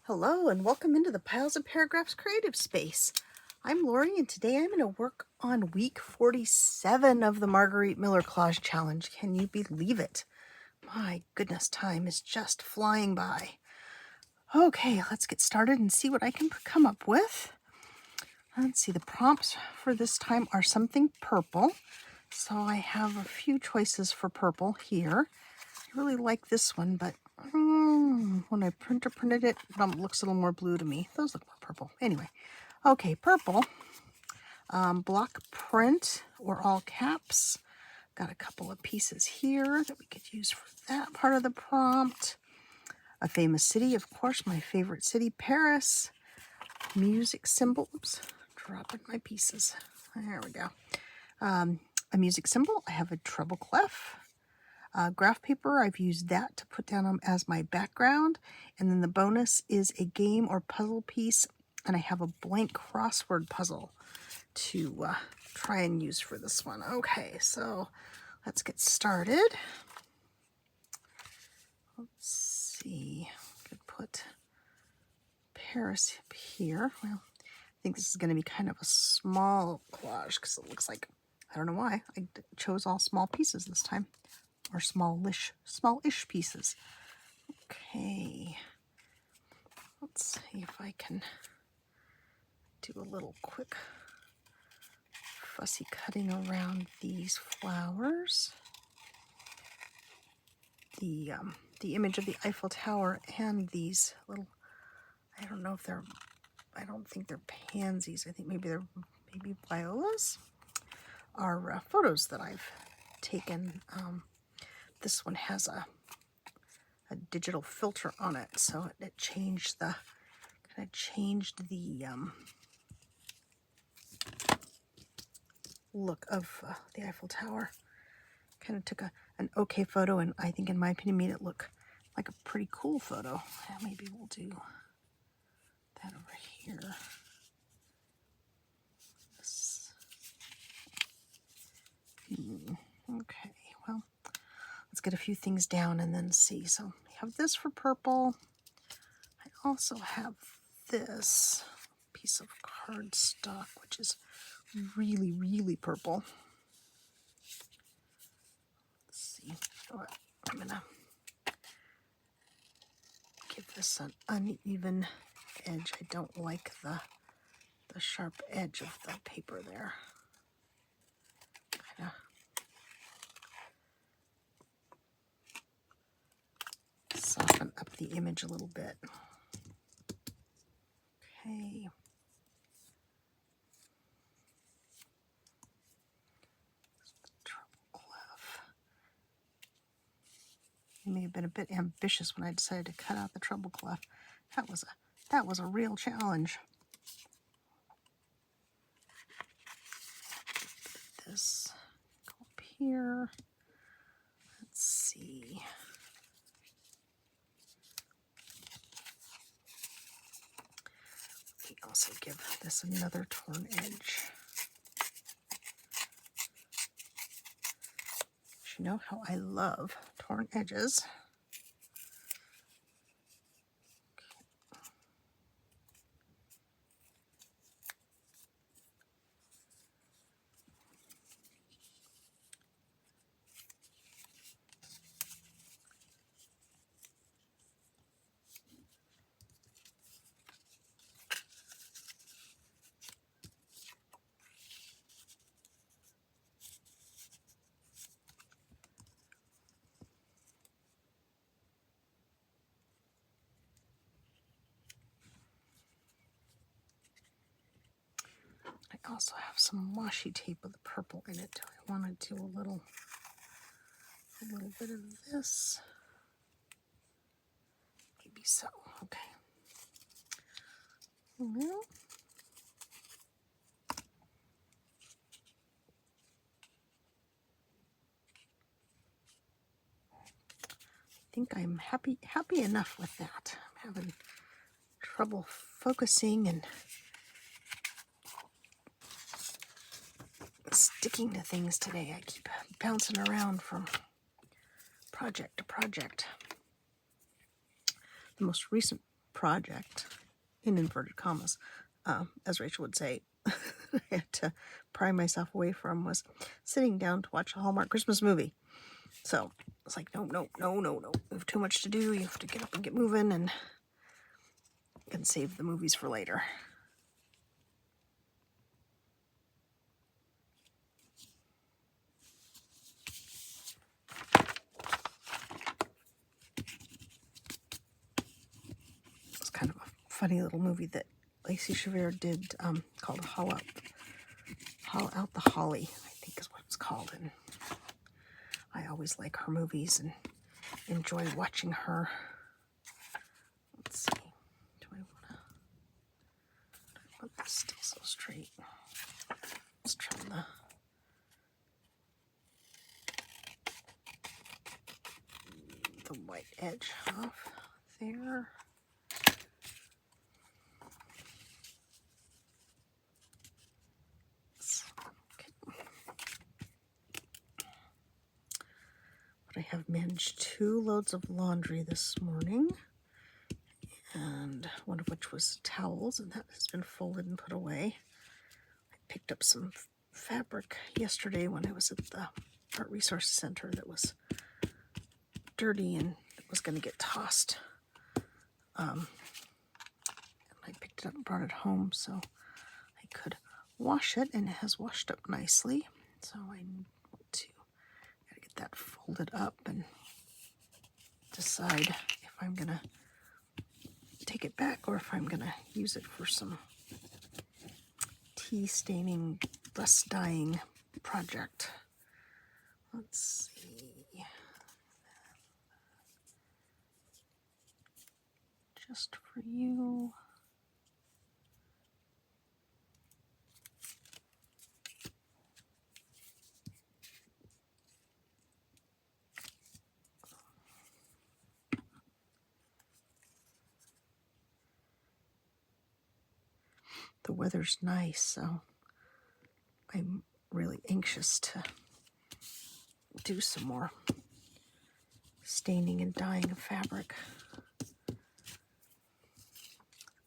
Hello and welcome into the Piles of Paragraphs creative space. I'm Lori and today I'm going to work on week 47 of the Margarete Miller Collage Challenge. Can you believe it? My goodness, time is just flying by. Okay, let's get started and see what I can come up with. Let's see, the prompts for this time are something purple. So I have a few choices for purple here. I really like this one, but when I printed it, it looks a little more blue to me. Those look more purple. Anyway, okay, purple. Block print or all caps. Got a couple of pieces here that we could use for that part of the prompt. A famous city, of course, my favorite city, Paris. Music symbol. Oops, dropping my pieces. There we go. A music symbol. I have a treble clef. Graph paper, I've used that to put down as my background. And then the bonus is a game or puzzle piece. And I have a blank crossword puzzle to try and use for this one. Okay, so let's get started. Let's see. I could put Paris up here. Well, I think this is going to be kind of a small collage because it looks like, I don't know why, I chose all small pieces this time. Or smallish pieces. Okay. Let's see if I can do a little quick fussy cutting around these flowers. The image of the Eiffel Tower and these little, I don't think they're pansies. I think maybe they're violas, are photos that I've taken. This one has a digital filter on it, so it changed the look of the Eiffel Tower. Kind of took an okay photo, and I think, in my opinion, made it look like a pretty cool photo. Maybe we'll do that over here. Okay, well, let's get a few things down and then see. So I have this for purple. I also have this piece of cardstock, which is really, really purple. Let's see. I'm gonna give this an uneven edge. I don't like the sharp edge of the paper there. Kind of soften up the image a little bit. Okay. Treble clef. I may have been a bit ambitious when I decided to cut out the treble clef. That was a real challenge. This go up here. Let's see. We also give this another torn edge. You know how I love torn edges. I also have some washi tape with the purple in it. I want to do a little bit of this. Maybe so. Okay. Well, I think I'm happy enough with that. I'm having trouble focusing and sticking to things today. I keep bouncing around from project to project. The most recent project, in inverted commas, as Rachel would say, I had to pry myself away from was sitting down to watch a Hallmark Christmas movie. So it's like, no. You have too much to do. You have to get up and get moving, and you can save the movies for later. It's kind of a funny little movie that Lacey Chavert did called Haul Out the Holly, I think is what it's called. And I always like her movies and enjoy watching her. Let's see. Do I want this still so straight? Let's trim the white edge off there. I have managed 2 loads of laundry this morning, and one of which was towels, and that has been folded and put away. I picked up some fabric yesterday when I was at the Art Resource Center that was dirty and it was going to get tossed. And I picked it up and brought it home so I could wash it, and it has washed up nicely. So I that folded up and decide if I'm gonna take it back or if I'm gonna use it for some tea staining, dust dyeing project. Let's see. Just for you. The weather's nice, so I'm really anxious to do some more staining and dyeing of fabric.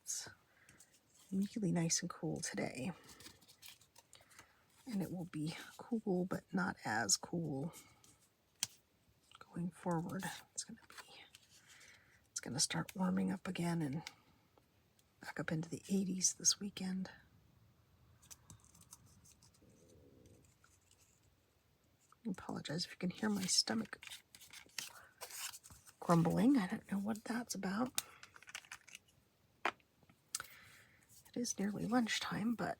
It's really nice and cool today. And it will be cool, but not as cool going forward. It's going to start warming up again and back up into the 80s this weekend. I apologize if you can hear my stomach grumbling. I don't know what that's about. It is nearly lunchtime, but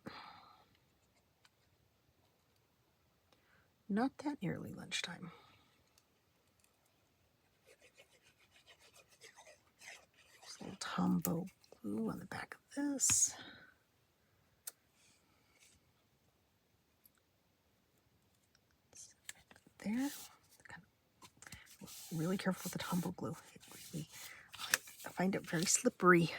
not that nearly lunchtime. There's a little Tombow glue on the back of this. There. Really careful with the Tombow glue. I find it very slippery.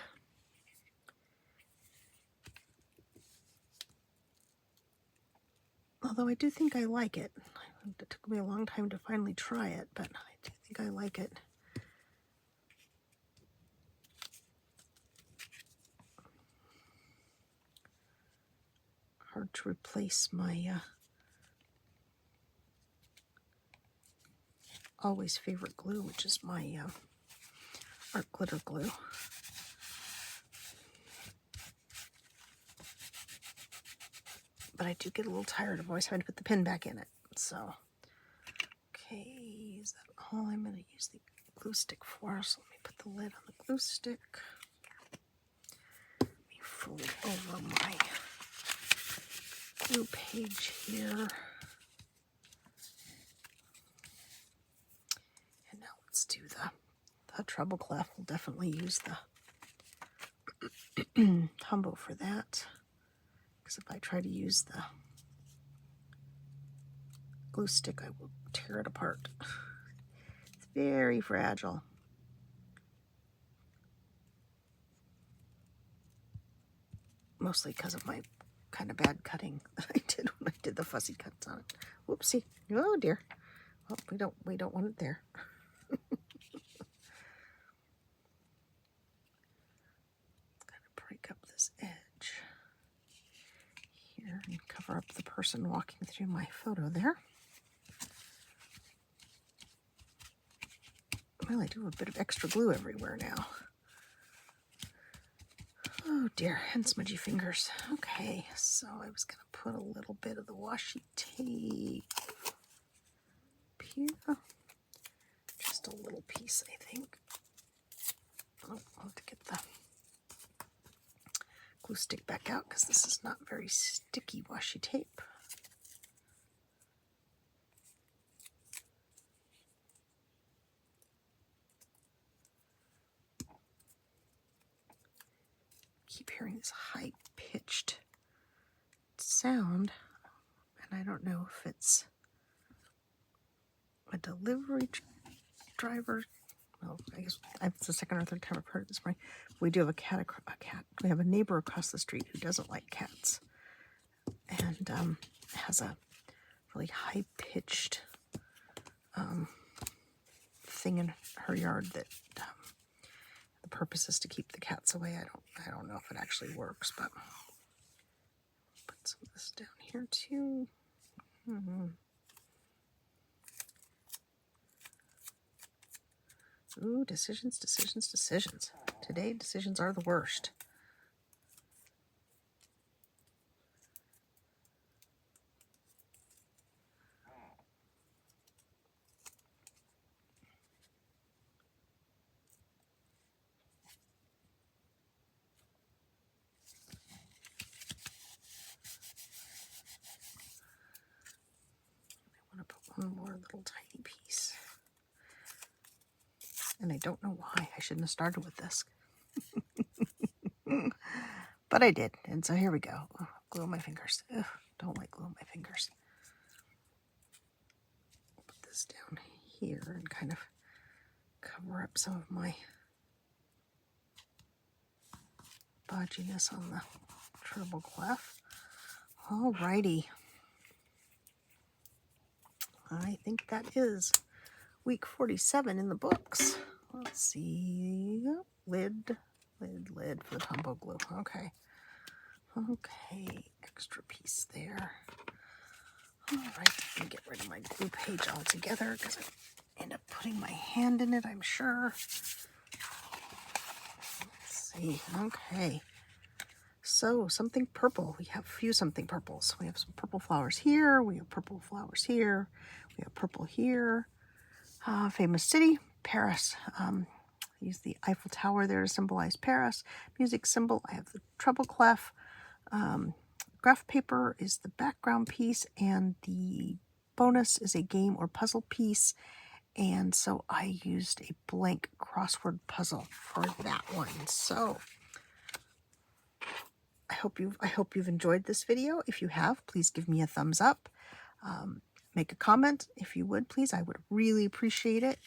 Although I do think I like it. It took me a long time to finally try it, but I do think I like it. Hard to replace my always favorite glue, which is my art glitter glue. But I do get a little tired of always having to put the pin back in it. So, okay, is that all I'm going to use the glue stick for? So let me put the lid on the glue stick. Let me fold over my glue page here. And now let's do the treble clef. We'll definitely use the Tombow for that. Because if I try to use the glue stick, I will tear it apart. It's very fragile. Mostly because of my kind of bad cutting that I did when I did the fussy cuts on it. Whoopsie. Oh dear. Well, we don't want it there. break up this edge here and cover up the person walking through my photo there. Well, I do have a bit of extra glue everywhere now. Oh dear, and smudgy fingers. Okay, so I was going to put a little bit of the washi tape here. Just a little piece, I think. Oh, I'll have to get the glue stick back out because this is not very sticky washi tape. Keep hearing this high-pitched sound, and I don't know if it's a delivery driver. Well, I guess it's the second or third time I've heard it this morning. We do have a cat. We have a neighbor across the street who doesn't like cats, and has a really high-pitched thing in her yard that the purpose is to keep the cats away. I don't know if it actually works, but put some of this down here too. Ooh, decisions. Today, decisions are the worst. I want to put one more little tiny piece. And I don't know why. I shouldn't have started with this. But I did. And so here we go. Oh, glue on my fingers. Ugh, don't like glue on my fingers. Put this down here and kind of cover up some of my bodginess on the treble clef. Alrighty. I think that is week 47 in the books. Let's see. Lid for the combo glue. Okay, extra piece there. All right, I'm gonna get rid of my glue page altogether because I end up putting my hand in it, I'm sure. Let's see. Okay, so something purple. We have a few something purples. We have some purple flowers here. We have purple flowers here. We have purple here. Famous city, Paris. Use the Eiffel Tower there to symbolize Paris. Music symbol, I have the treble clef. Graph paper is the background piece, and the bonus is a game or puzzle piece. And so I used a blank crossword puzzle for that one. So I hope you've enjoyed this video. If you have, please give me a thumbs up. Make a comment if you would, please. I would really appreciate it.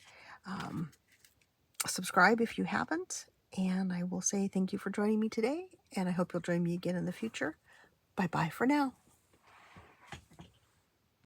Subscribe if you haven't, and I will say thank you for joining me today, and I hope you'll join me again in the future. Bye-bye for now.